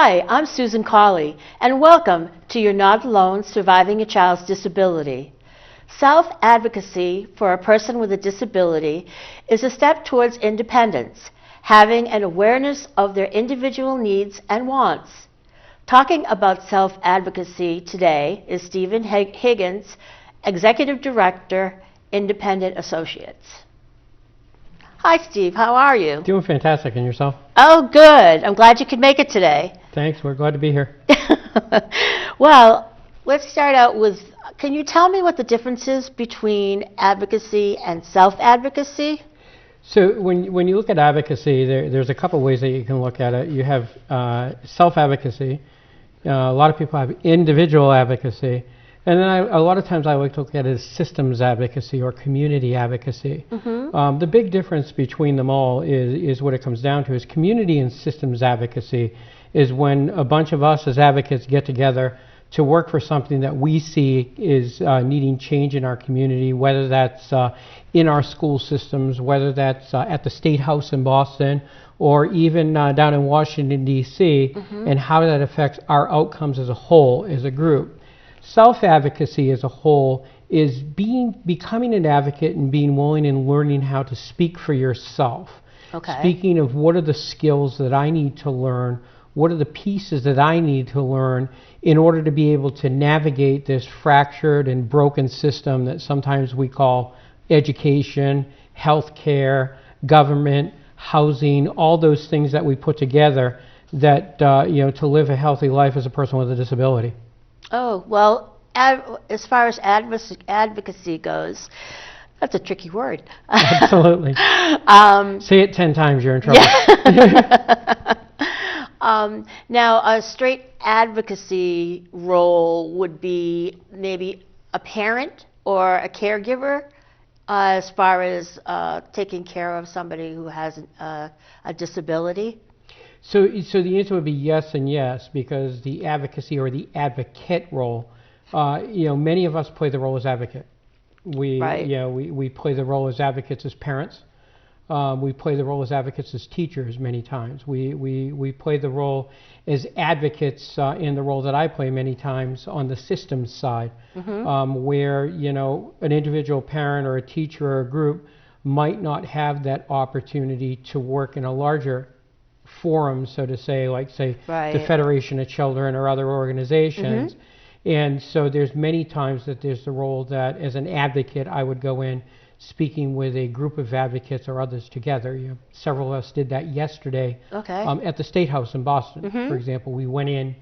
Hi, I'm Susan Carley, and welcome to You're Not Alone Surviving a Child's Disability. Self-advocacy for a person with a disability is a step towards independence, having an awareness of their individual needs and wants. Talking about self-advocacy today is Stephen Higgins, Executive Director, Independent Associates. Hi, Steve. How are you? Doing fantastic. And yourself? Oh, good. I'm glad you could make it today. Thanks. We're glad to be here. Well, let's start out with, can you tell me what the difference is between advocacy and self-advocacy? So when you look at advocacy, there's a couple ways that you can look at it. You have self-advocacy. A lot of people have individual advocacy. And then a lot of times I like to look at it as systems advocacy or community advocacy. Mm-hmm. The big difference between them all is what it comes down to is community and systems advocacy is when a bunch of us as advocates get together to work for something that we see is needing change in our community, whether that's in our school systems, whether that's at the State House in Boston, or even down in Washington, D.C., mm-hmm. and how that affects our outcomes as a whole, as a group. Self-advocacy as a whole is becoming an advocate and being willing and learning how to speak for yourself. Okay. Speaking of what are the skills that I need to learn, what are the pieces that I need to learn in order to be able to navigate this fractured and broken system that sometimes we call education, healthcare, government, housing, all those things that we put together that, to live a healthy life as a person with a disability. Oh, well, as far as advocacy goes, that's a tricky word. Absolutely. Say it 10 times, you're in trouble. Yeah. Now, a straight advocacy role would be maybe a parent or a caregiver as far as taking care of somebody who has a disability. So the answer would be yes and yes, because the advocacy or the advocate role, many of us play the role as advocate. We play the role as advocates as parents. We play the role as advocates as teachers many times. We play the role as advocates in the role that I play many times on the systems side, mm-hmm. Where an individual parent or a teacher or a group might not have that opportunity to work in a larger forum, so to say, like right. the Federation of Children or other organizations. Mm-hmm. And so there's many times that there's the role that as an advocate I would go in speaking with a group of advocates or others together. Several of us did that yesterday. Okay. At the State House in Boston, mm-hmm. for example. We went in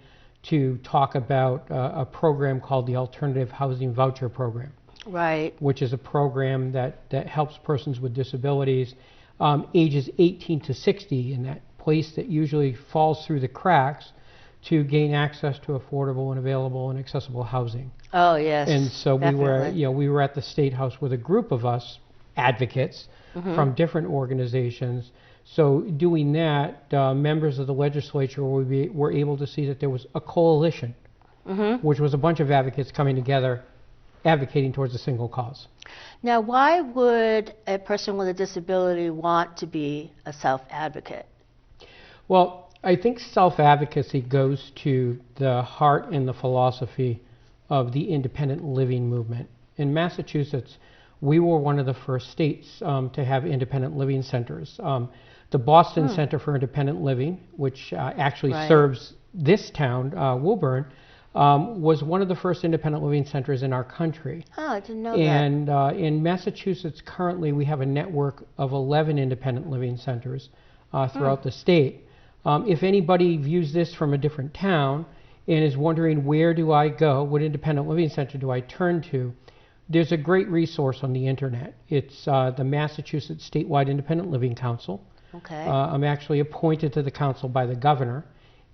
to talk about a program called the Alternative Housing Voucher Program. Right. Which is a program that helps persons with disabilities ages 18 to 60 in that place that usually falls through the cracks to gain access to affordable and available and accessible housing. Oh yes. And so definitely. we were at the State House with a group of us advocates mm-hmm. from different organizations. So doing that, members of the legislature were able to see that there was a coalition, mm-hmm. which was a bunch of advocates coming together, advocating towards a single cause. Now, why would a person with a disability want to be a self-advocate? Well, I think self-advocacy goes to the heart and the philosophy of the independent living movement. In Massachusetts, we were one of the first states to have independent living centers. The Boston Center for Independent Living, which actually right. serves this town, Woburn, was one of the first independent living centers in our country. Oh, I didn't know and, that. And in Massachusetts, currently, we have a network of 11 independent living centers throughout the state. If anybody views this from a different town and is wondering where do I go, what independent living center do I turn to, there's a great resource on the internet. It's the Massachusetts Statewide Independent Living Council. Okay. I'm actually appointed to the council by the governor.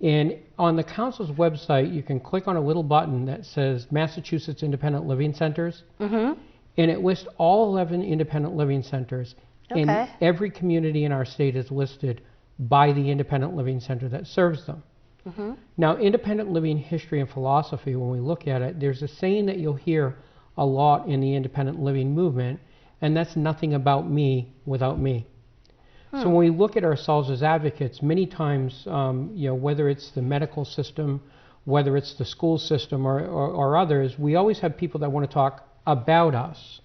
And on the council's website, you can click on a little button that says Massachusetts Independent Living Centers. Mm-hmm. And it lists all 11 independent living centers. Okay. And every community in our state is listed by the independent living center that serves them. Mm-hmm. Now, independent living history and philosophy, when we look at it, there's a saying that you'll hear a lot in the independent living movement, and that's nothing about me without me. So when we look at ourselves as advocates, many times, whether it's the medical system, whether it's the school system or others, we always have people that want to talk about us.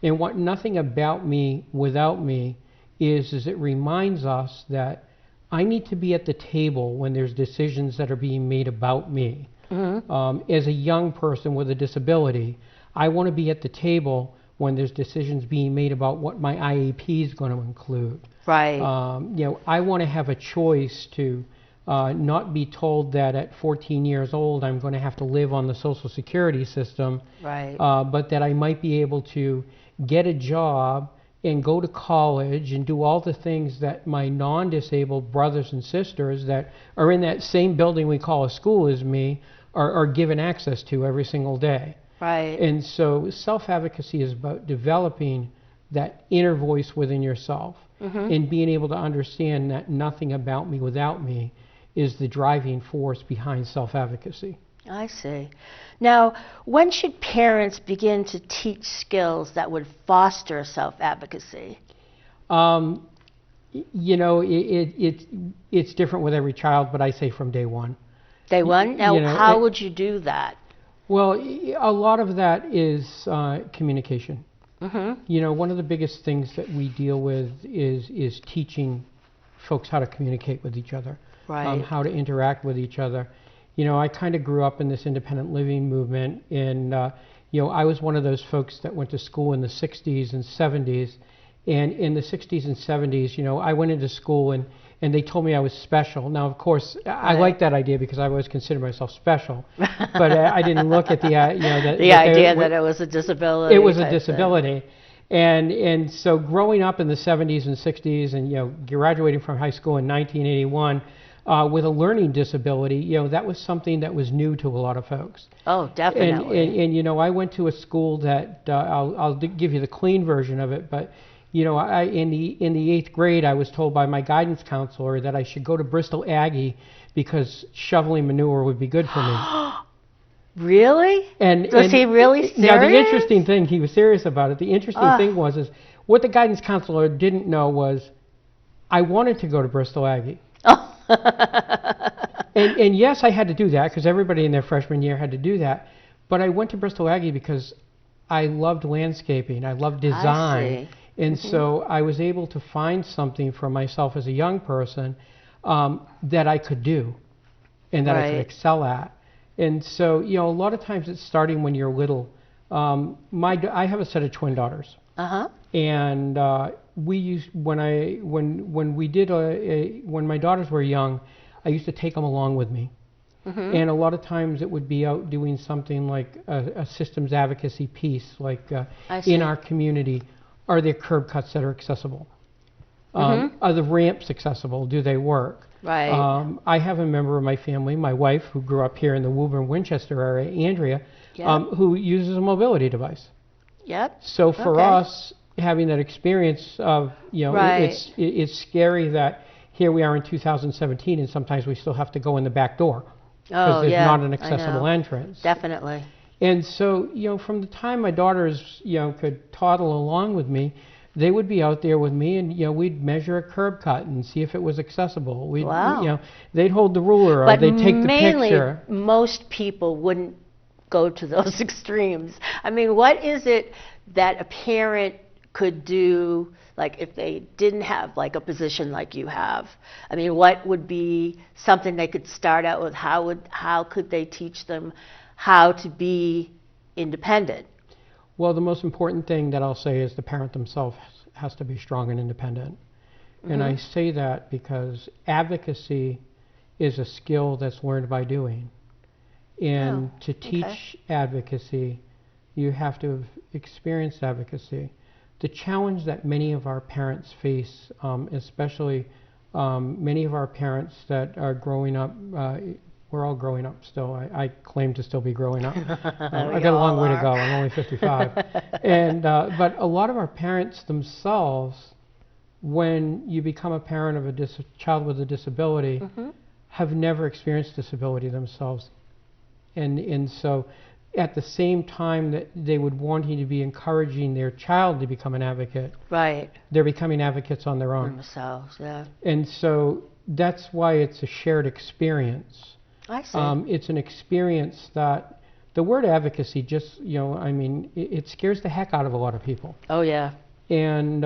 And what nothing about me without me is it reminds us that I need to be at the table when there's decisions that are being made about me. As a young person with a disability, I want to be at the table when there's decisions being made about what my IEP is going to include. Right. I want to have a choice to not be told that at 14 years old I'm going to have to live on the Social Security system, Right. But that I might be able to get a job and go to college and do all the things that my non-disabled brothers and sisters that are in that same building we call a school as me are given access to every single day. Right. And so self-advocacy is about developing that inner voice within yourself and being able to understand that nothing about me without me is the driving force behind self-advocacy. I see. Now, when should parents begin to teach skills that would foster self-advocacy? It's different with every child, but I say from day one. Day one? Now, how would you do that? Well, a lot of that is communication. One of the biggest things that we deal with is teaching folks how to communicate with each other, right. How to interact with each other. I kind of grew up in this independent living movement, and I was one of those folks that went to school in the 60s and 70s. And in the 60s and 70s, I went into school and they told me I was special. Now, of course, I like that idea because I always considered myself special. But I didn't look at the idea that it was a disability. It was a disability. And so growing up in the 70s and 60s and, graduating from high school in 1981 with a learning disability, that was something that was new to a lot of folks. Oh, definitely. And I went to a school that, I'll give you the clean version of it, but in the 8th grade, I was told by my guidance counselor that I should go to Bristol Aggie because shoveling manure would be good for me. Really? Was he really serious? Yeah, the interesting thing, he was serious about it. The interesting thing was what the guidance counselor didn't know was I wanted to go to Bristol Aggie. Oh. and yes, I had to do that because everybody in their freshman year had to do that. But I went to Bristol Aggie because I loved landscaping. I loved design. I see. And so I was able to find something for myself as a young person that I could do and that I could excel at. And so, a lot of times it's starting when you're little. I have a set of twin daughters. And when my daughters were young, I used to take them along with me. And a lot of times it would be out doing something like a systems advocacy piece, like in our community. Are there curb cuts that are accessible? Are the ramps accessible? Do they work? Right. I have a member of my family, my wife, who grew up here in the Woburn-Winchester area, Andrea, who uses a mobility device. Yep. So for us, having that experience of, it's scary that here we are in 2017 and sometimes we still have to go in the back door because there's not an accessible entrance. Definitely. And so, from the time my daughters, could toddle along with me, they would be out there with me and, we'd measure a curb cut and see if it was accessible. They'd hold the ruler or they'd take the picture. But mainly, most people wouldn't go to those extremes. I mean, what is it that a parent could do, like if they didn't have like a position like you have? I mean, what would be something they could start out with? How could they teach them how to be independent? Well, the most important thing that I'll say is the parent themselves has to be strong and independent. And I say that because advocacy is a skill that's learned by doing. And to teach advocacy, you have to have experienced advocacy. The challenge that many of our parents face, especially many of our parents that are growing up, we're all growing up still. I claim to still be growing up. I got a long way to go. I'm only 55. But a lot of our parents themselves, when you become a parent of a child with a disability, have never experienced disability themselves. And so at the same time that they would want you to be encouraging their child to become an advocate, Right. they're becoming advocates on their own. Themselves, yeah. And so that's why it's a shared experience. I see. It's an experience that the word advocacy just, I mean, it scares the heck out of a lot of people. Oh, yeah. And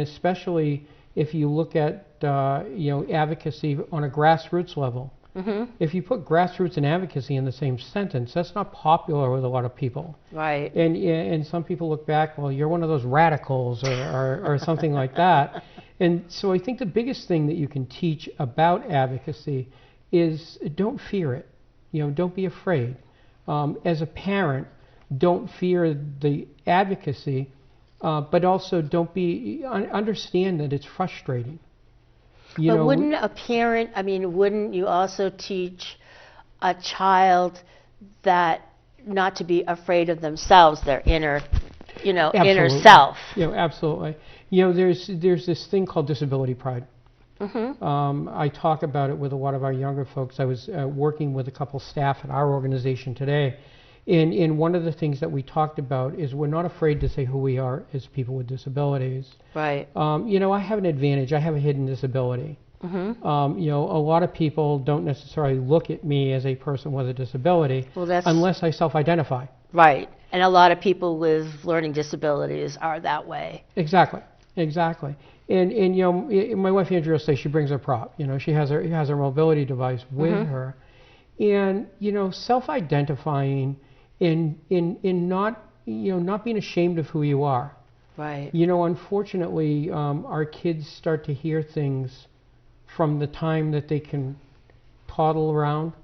especially if you look at, advocacy on a grassroots level. Mm-hmm. If you put grassroots and advocacy in the same sentence, that's not popular with a lot of people. Right. And some people look back, well, you're one of those radicals or something like that. And so I think the biggest thing that you can teach about advocacy is don't fear it. Don't be afraid. As a parent, don't fear the advocacy, but also understand that it's frustrating. But wouldn't a parent, wouldn't you also teach a child that not to be afraid of themselves, their inner self? Absolutely. There's this thing called disability pride. Mm-hmm. I talk about it with a lot of our younger folks. I was working with a couple staff at our organization today, and one of the things that we talked about is we're not afraid to say who we are as people with disabilities. Right. I have an advantage. I have a hidden disability. Mm-hmm. A lot of people don't necessarily look at me as a person with a disability unless I self-identify. Right. And a lot of people with learning disabilities are that way. Exactly. And my wife Andrea will say she brings her prop. She has her mobility device with Mm-hmm. her, and self-identifying in not being ashamed of who you are. Right. Unfortunately, our kids start to hear things from the time that they can toddle around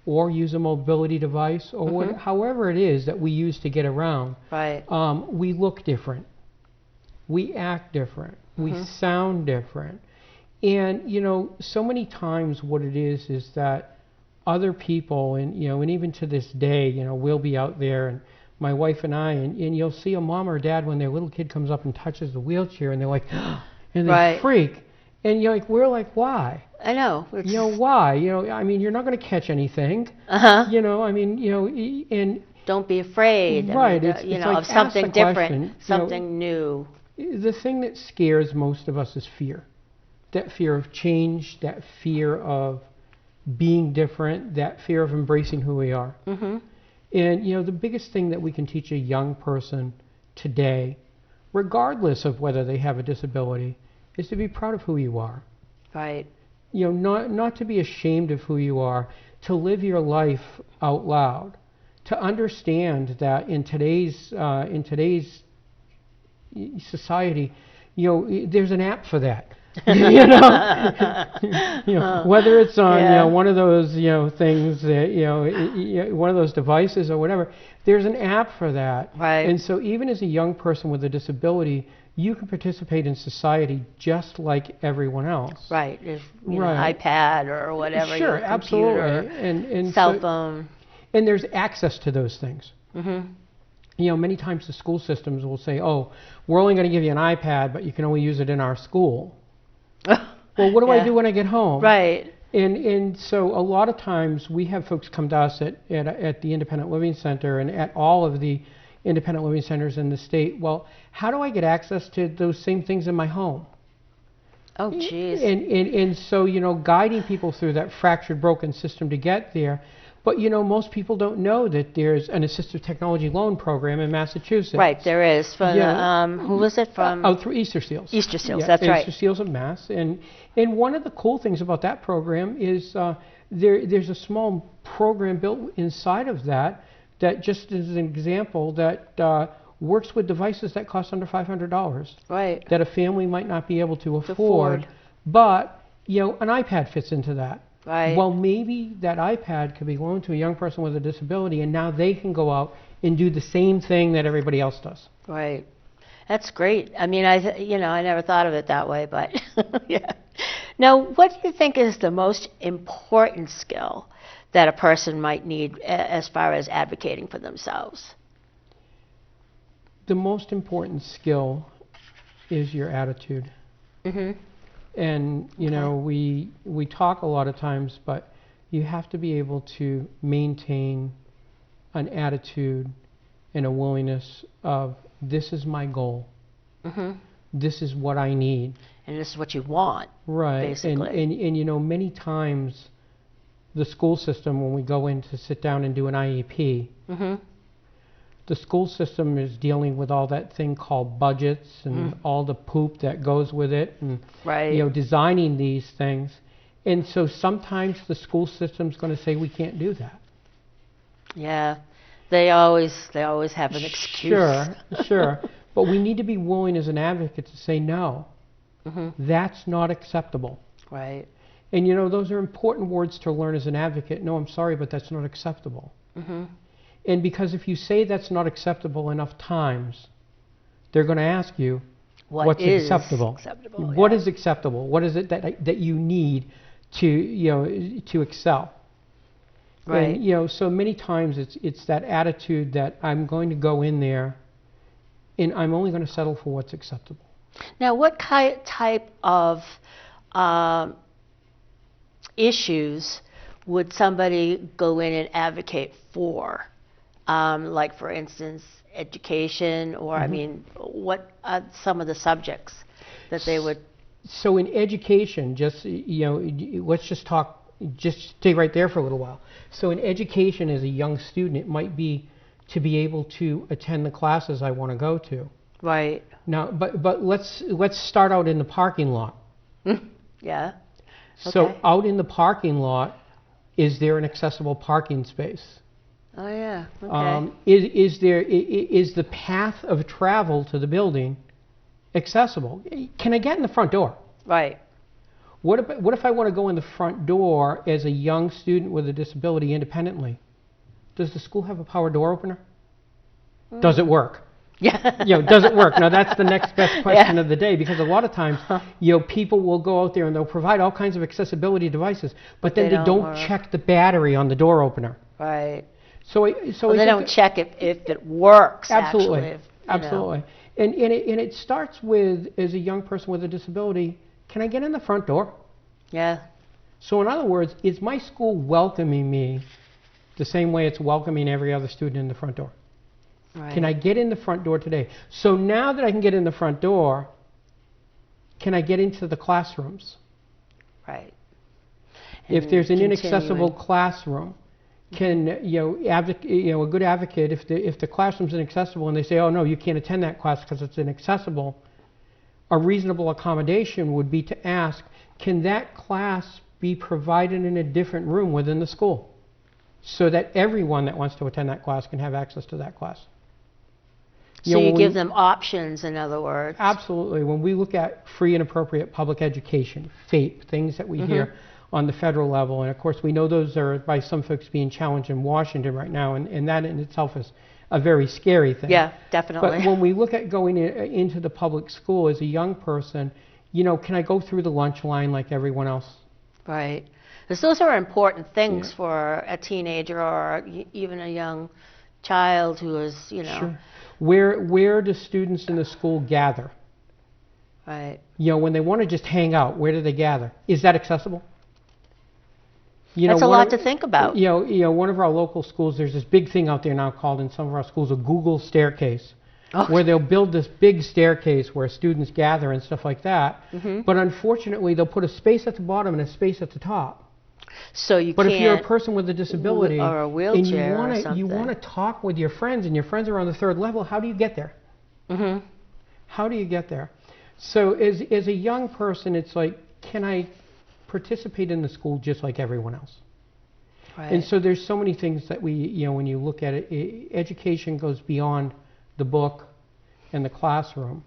or use a mobility device or Mm-hmm. however it is that we use to get around. Right. We look different. We act different. Mm-hmm. We sound different. And, so many times what it is that other people, and even to this day, we'll be out there, and my wife and I, and you'll see a mom or dad when their little kid comes up and touches the wheelchair, and they're like, and they Right. freak. And we're like, why? I know. Why? You're not going to catch anything. Uh-huh. And don't be afraid. Right. It's like, of something ask the different, question, something new. The thing that scares most of us is fear. That fear of change, that fear of being different, that fear of embracing who we are. Mm-hmm. And the biggest thing that we can teach a young person today, regardless of whether they have a disability, is to be proud of who you are. Right. Not to be ashamed of who you are, to live your life out loud, to understand that in today's society, there's an app for that. Whether it's on one of those things that one of those devices or whatever, there's an app for that. Right. And so even as a young person with a disability, you can participate in society just like everyone else. Right. If, iPad or whatever. Sure, your absolutely. computer, And cell phone. And there's access to those things. Mm-hmm. Many times the school systems will say, oh, we're only going to give you an iPad, but you can only use it in our school. Well, what do I do when I get home? Right. And so a lot of times we have folks come to us at the Independent Living Center and at all of the independent living centers in the state. Well, how do I get access to those same things in my home? Oh, geez. And so, guiding people through that fractured, broken system to get there. But, most people don't know that there's an assistive technology loan program in Massachusetts. Right, there is. From who was it from? Through Easter Seals. Easter Seals, that's right. Easter Seals of Mass. And one of the cool things about that program is there's a small program built inside of that just as an example that works with devices that cost under $500. Right. That a family might not be able to afford. But, an iPad fits into that. Right. Well, maybe that iPad could be loaned to a young person with a disability, and now they can go out and do the same thing that everybody else does. Right. That's great. I never thought of it that way, but yeah. Now, what do you think is the most important skill that a person might need as far as advocating for themselves? The most important skill is your attitude. Mm-hmm. And, we talk a lot of times, but you have to be able to maintain an attitude and a willingness of, this is my goal. This is what I need. And this is what you want, right. basically. And you know, many times the school system, when we go in to sit down and do an IEP, the school system is dealing with all that thing called budgets and all the poop that goes with it, and you know, designing these things. And so sometimes the school system's going to say we can't do that. Yeah, they always have an excuse. Sure. But we need to be willing as an advocate to say no. That's not acceptable. Right. And you know, those are important words to learn as an advocate. No, I'm sorry, but that's not acceptable. And because if you say that's not acceptable enough times, they're going to ask you, what's acceptable? What is acceptable? What is it that you need to, you know, to excel? Right. And, you know, so many times it's that attitude that I'm going to go in there and I'm only going to settle for what's acceptable. Now, what type of issues would somebody go in and advocate for? Like, for instance, education, or I mean, what are some of the subjects that they would? So in education, just, you know, let's just stay right there for a little while. So in education, as a young student, it might be to be able to attend the classes I want to go to. Right. Now, but let's start out in the parking lot. Yeah. So out in the parking lot, is there an accessible parking space? Oh yeah. Okay. Is the path of travel to the building accessible? Can I get in the front door? Right. What if I want to go in the front door as a young student with a disability independently? Does the school have a power door opener? Does it work? Yeah. You know, does it work? Now that's the next best question of the day, because a lot of times, you know, people will go out there and they'll provide all kinds of accessibility devices, but then they don't check the battery on the door opener. Right. So they don't check if it works. Absolutely. Actually, Absolutely. And it starts with, as a young person with a disability, can I get in the front door? Yeah. So in other words, is my school welcoming me the same way it's welcoming every other student in the front door? Right. Can I get in the front door today? So now that I can get in the front door, can I get into the classrooms? Right. If there's an inaccessible classroom, can a good advocate, if the classroom's inaccessible and they say, oh no, you can't attend that class because it's inaccessible, a reasonable accommodation would be to ask, can that class be provided in a different room within the school so that everyone that wants to attend that class can have access to that class? So you give them options, in other words. Absolutely. When we look at free and appropriate public education, FAPE, things that we hear on the federal level, and of course we know those are by some folks being challenged in Washington right now, and that in itself is a very scary thing. Yeah, definitely. But when we look at going into the public school as a young person, you know, can I go through the lunch line like everyone else? Right. Because those are important things for a teenager or even a young child who is, you know. Sure. Where do students in the school gather? Right. You know, when they want to just hang out, where do they gather? Is that accessible? That's a lot to think about. You know, one of our local schools, there's this big thing out there now called, in some of our schools, a Google staircase, where they'll build this big staircase where students gather and stuff like that. But unfortunately, they'll put a space at the bottom and a space at the top. So you But can't, if you're a person with a disability or a wheelchair and you want to talk with your friends, and your friends are on the third level, how do you get there? How do you get there? So as a young person, it's like, can I participate in the school just like everyone else? Right. And so there's so many things that we, you know, when you look at it, education goes beyond the book and the classroom.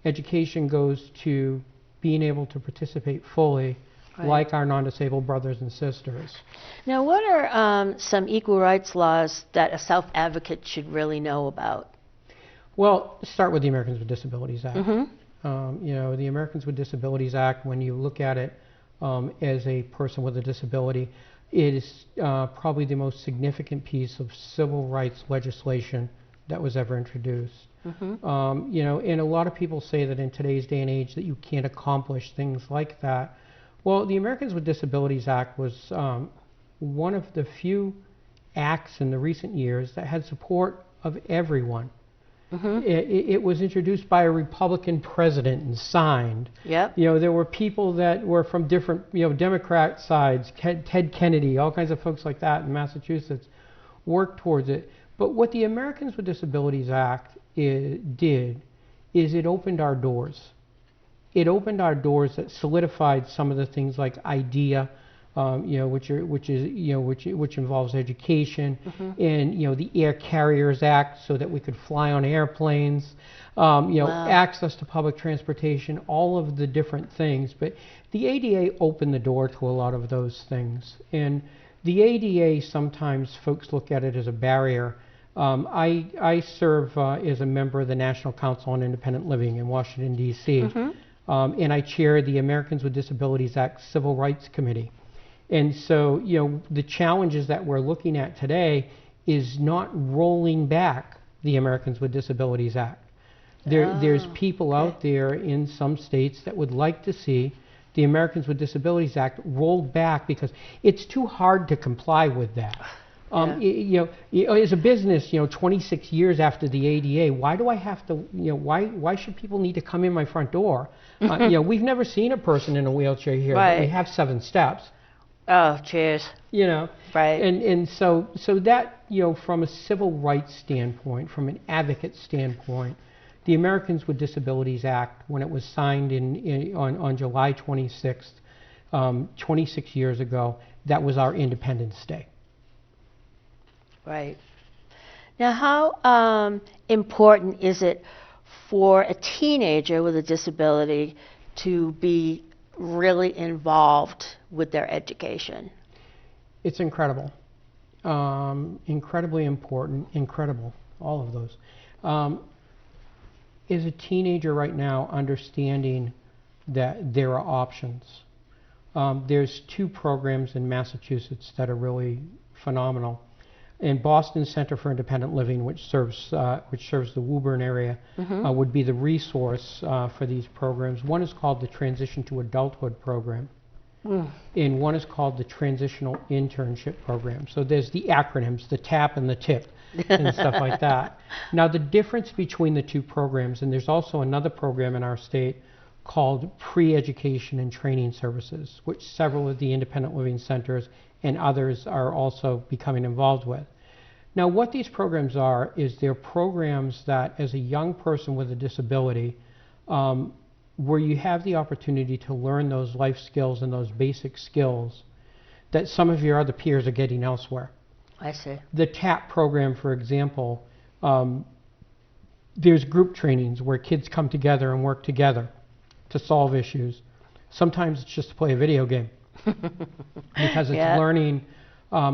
Education goes to being able to participate fully, like our non-disabled brothers and sisters. Now, what are some equal rights laws that a self-advocate should really know about? Well, start with the Americans with Disabilities Act. You know, the Americans with Disabilities Act, when you look at it as a person with a disability, it is probably the most significant piece of civil rights legislation that was ever introduced. You know, and a lot of people say that in today's day and age that you can't accomplish things like that. Well, the Americans with Disabilities Act was one of the few acts in the recent years that had support of everyone. Mm-hmm. It was introduced by a Republican president and signed. Yep. There were people that were from different, Democrat sides, Ted Kennedy, all kinds of folks like that in Massachusetts worked towards it. But what the Americans with Disabilities Act did is it opened our doors. It opened our doors that solidified some of the things like IDEA, which involves education, Mm-hmm. and the Air Carriers Act, so that we could fly on airplanes, Wow. access to public transportation, all of the different things. But the ADA opened the door to a lot of those things, and the ADA, sometimes folks look at it as a barrier. I serve as a member of the National Council on Independent Living in Washington, D.C., Mm-hmm. and I chair the Americans with Disabilities Act Civil Rights Committee. And so, the challenges that we're looking at today is not rolling back the Americans with Disabilities Act. There's people out there in some states that would like to see the Americans with Disabilities Act rolled back because it's too hard to comply with that. As a business, 26 years after the ADA, why do I have to, why should people need to come in my front door? We've never seen a person in a wheelchair here, Right. but we have 7 steps. Oh, cheers. Right. And so that, from a civil rights standpoint, from an advocate standpoint, the Americans with Disabilities Act, when it was signed on July 26th, 26 years ago, that was our Independence Day. Right. Now, how important is it for a teenager with a disability to be really involved with their education? It's incredible. Incredibly important, incredible, all of those. As a teenager right now, understanding that there are options. There's 2 programs in Massachusetts that are really phenomenal. And Boston Center for Independent Living, which serves the Woburn area, Mm-hmm. would be the resource for these programs. One is called the Transition to Adulthood Program, and one is called the Transitional Internship Program. So there's the acronyms, the TAP and the TIP, and stuff like that. Now, the difference between the 2 programs, and there's also another program in our state called Pre-Education and Training Services, which several of the independent living centers and others are also becoming involved with. Now, what these programs are is they're programs that, as a young person with a disability, where you have the opportunity to learn those life skills and those basic skills that some of your other peers are getting elsewhere. I see. The TAP program, for example, there's group trainings where kids come together and work together to solve issues. Sometimes it's just to play a video game because it's Yeah. learning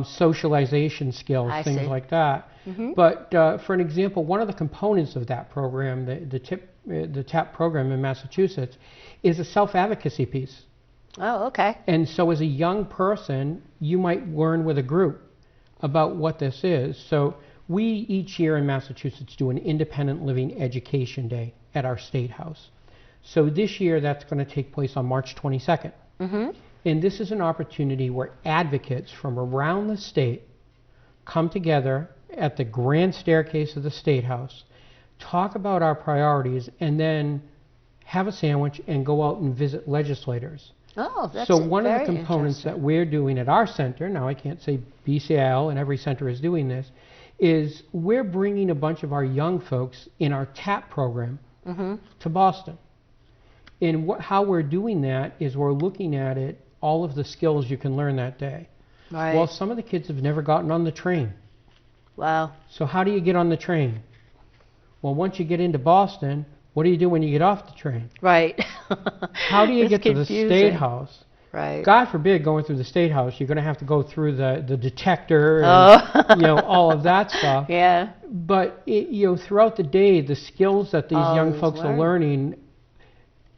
socialization skills, I things see. like that. Mm-hmm. But for an example, one of the components of that program, the TAP program in Massachusetts, is a self-advocacy piece. Oh, okay. And so as a young person, you might learn with a group about what this is. So we each year in Massachusetts do an Independent Living Education Day at our State House. So this year that's going to take place on March 22nd. Mm-hmm. And this is an opportunity where advocates from around the state come together at the grand staircase of the State House, talk about our priorities, and then have a sandwich and go out and visit legislators. Oh, that's So one of the very components that interesting. we're doing at our center, now I can't say BCIL and every center is doing this, is we're bringing a bunch of our young folks in our TAP program Mm-hmm. to Boston. And how we're doing that is we're looking at it, all of the skills you can learn that day. Right. Well, some of the kids have never gotten on the train. Wow. So how do you get on the train? Well, once you get into Boston, what do you do when you get off the train? Right. How do you It's get to the confusing. State House? Right. God forbid going through the State House, you're going to have to go through the detector and Oh. all of that stuff. Yeah. But throughout the day, the skills that these young Always folks are learn. learning,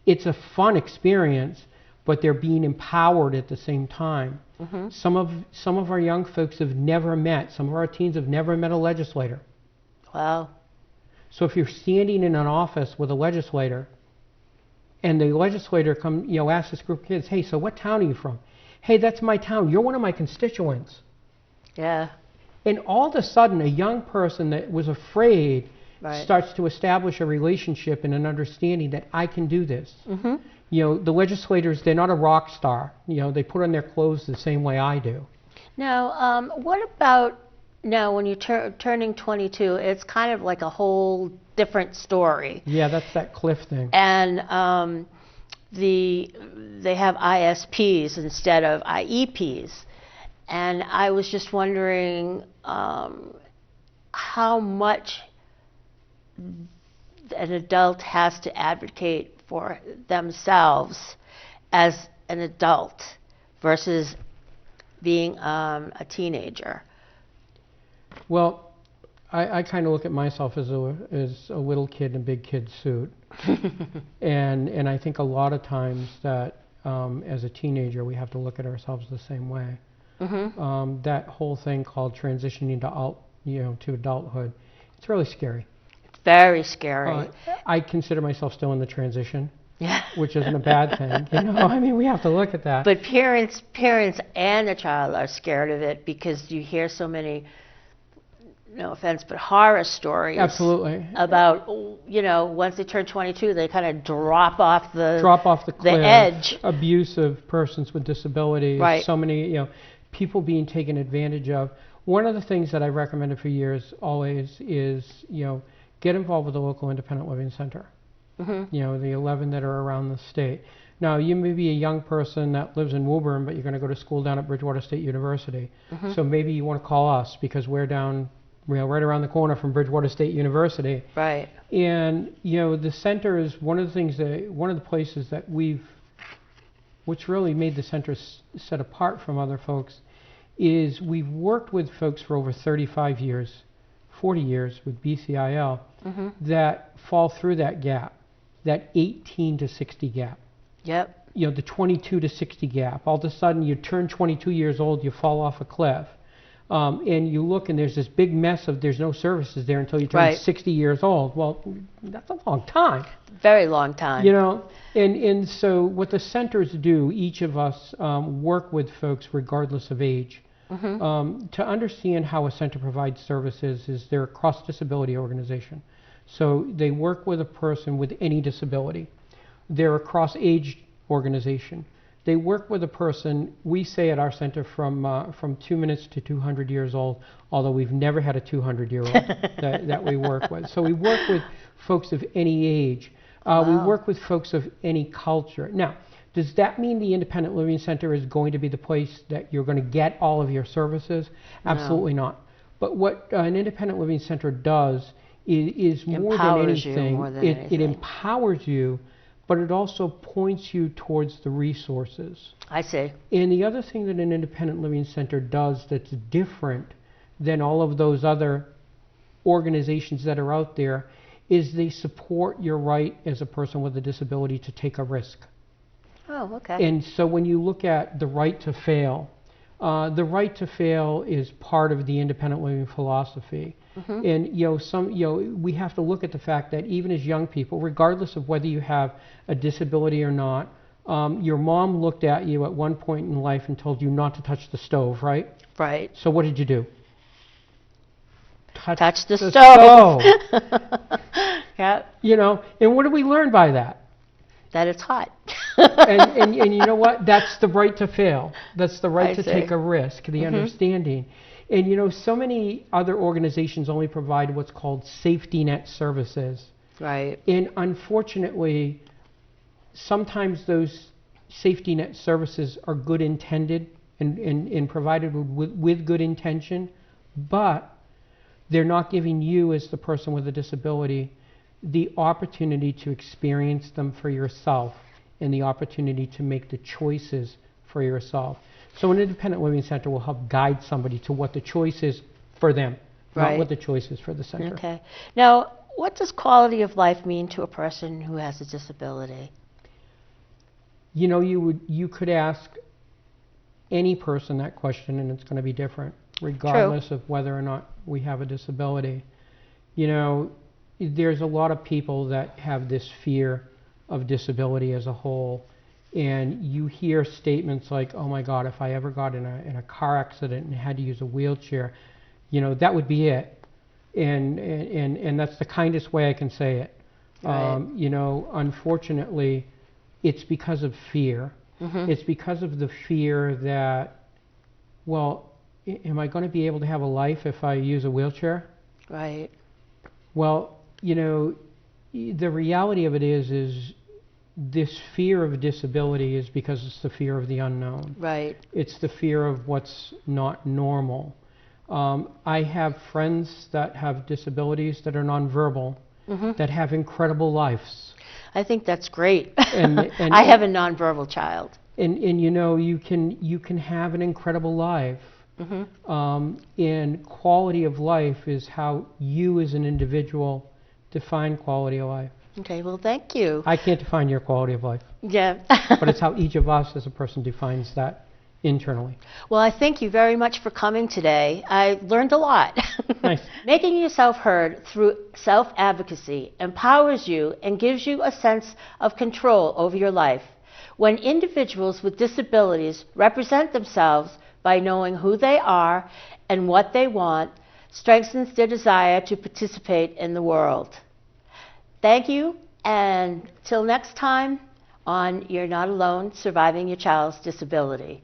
it's a fun experience, but they're being empowered at the same time. Mm-hmm. Some of our young folks have never met, some of our teens have never met a legislator. Wow. So if you're standing in an office with a legislator, and the legislator asks this group of kids, hey, so what town are you from? Hey, that's my town. You're one of my constituents. Yeah. And all of a sudden, a young person that was afraid Right. starts to establish a relationship and an understanding that I can do this. Mm-hmm. You know, the legislators, they're not a rock star. You know, they put on their clothes the same way I do. Now, what about now when you're turning 22? It's kind of like a whole different story. Yeah, that's that cliff thing. And they have ISPs instead of IEPs. And I was just wondering how much an adult has to advocate for themselves as an adult versus being a teenager. Well, I kind of look at myself as a little kid in a big kid suit. and I think a lot of times that as a teenager we have to look at ourselves the same way. Mm-hmm. That whole thing called transitioning to adulthood, it's really scary. Very scary. I consider myself still in the transition, Yeah. which isn't a bad thing. You know, I mean, we have to look at that. But parents and the child are scared of it because you hear so many, no offense, but horror stories. Absolutely. About, once they turn 22, they kind of drop off the cliff, edge. Abusive persons with disabilities, Right. So many, people being taken advantage of. One of the things that I've recommended for years always is, get involved with the local independent living center. Mm-hmm. The 11 that are around the state. Now, you may be a young person that lives in Woburn, but you're going to go to school down at Bridgewater State University. Mm-hmm. So maybe you want to call us because we're down, right around the corner from Bridgewater State University. Right. And, the center is one of the places that what's really made the center set apart from other folks is we've worked with folks for over 35 years, 40 years with BCIL Mm-hmm. that fall through that gap, that 18 to 60 gap. Yep. The 22 to 60 gap. All of a sudden you turn 22 years old, you fall off a cliff. And you look and there's this big mess of there's no services there until you turn Right. 60 years old. Well, that's a long time. Very long time. And so what the centers do, each of us work with folks regardless of age. Mm-hmm. To understand how a center provides services is they're a cross-disability organization. So they work with a person with any disability. They're a cross-age organization. They work with a person, we say at our center, from 2 minutes to 200 years old, although we've never had a 200-year-old that we work with. So we work with folks of any age. Wow. We work with folks of any culture. Now, does that mean the Independent Living Center is going to be the place that you're going to get all of your services? No. Absolutely not. But what an Independent Living Center does is more than anything, it empowers you, but it also points you towards the resources. I see. And the other thing that an Independent Living Center does that's different than all of those other organizations that are out there is they support your right as a person with a disability to take a risk. Oh, okay. And so when you look at the right to fail is part of the independent living philosophy. Mm-hmm. And we have to look at the fact that even as young people, regardless of whether you have a disability or not, your mom looked at you at one point in life and told you not to touch the stove, right? Right. So what did you do? Touch the stove. Yeah. And what did we learn by that? That it's hot. and you know what? That's the right to fail. That's the right to take a risk, the Mm-hmm. understanding. And so many other organizations only provide what's called safety net services. Right. And unfortunately, sometimes those safety net services are good intended and provided with good intention, but they're not giving you as the person with a disability the opportunity to experience them for yourself and the opportunity to make the choices for yourself. So an independent living center will help guide somebody to what the choice is for them, right. not what the choice is for the center. Okay. Now, what does quality of life mean to a person who has a disability? You could ask any person that question and it's going to be different, regardless True. of whether or not we have a disability. There's a lot of people that have this fear of disability as a whole, and you hear statements like, oh my God, if I ever got in a car accident and had to use a wheelchair, that would be it. And that's the kindest way I can say it. Right. Unfortunately, it's because of fear. Mm-hmm. It's because of the fear that, well, am I going to be able to have a life if I use a wheelchair? Right. Well, the reality of it is this fear of disability is because it's the fear of the unknown. Right. It's the fear of what's not normal. I have friends that have disabilities that are nonverbal, Mm-hmm. that have incredible lives. I think that's great. And I have a nonverbal child. And you can have an incredible life. Mm-hmm. And quality of life is how you as an individual define quality of life. Okay, well, thank you. I can't define your quality of life, Yeah. but it's how each of us as a person defines that internally. Well, I thank you very much for coming today. I learned a lot. Nice. Making yourself heard through self-advocacy empowers you and gives you a sense of control over your life. When individuals with disabilities represent themselves by knowing who they are and what they want, strengthens their desire to participate in the world. Thank you, and till next time on You're Not Alone, Surviving Your Child's Disability.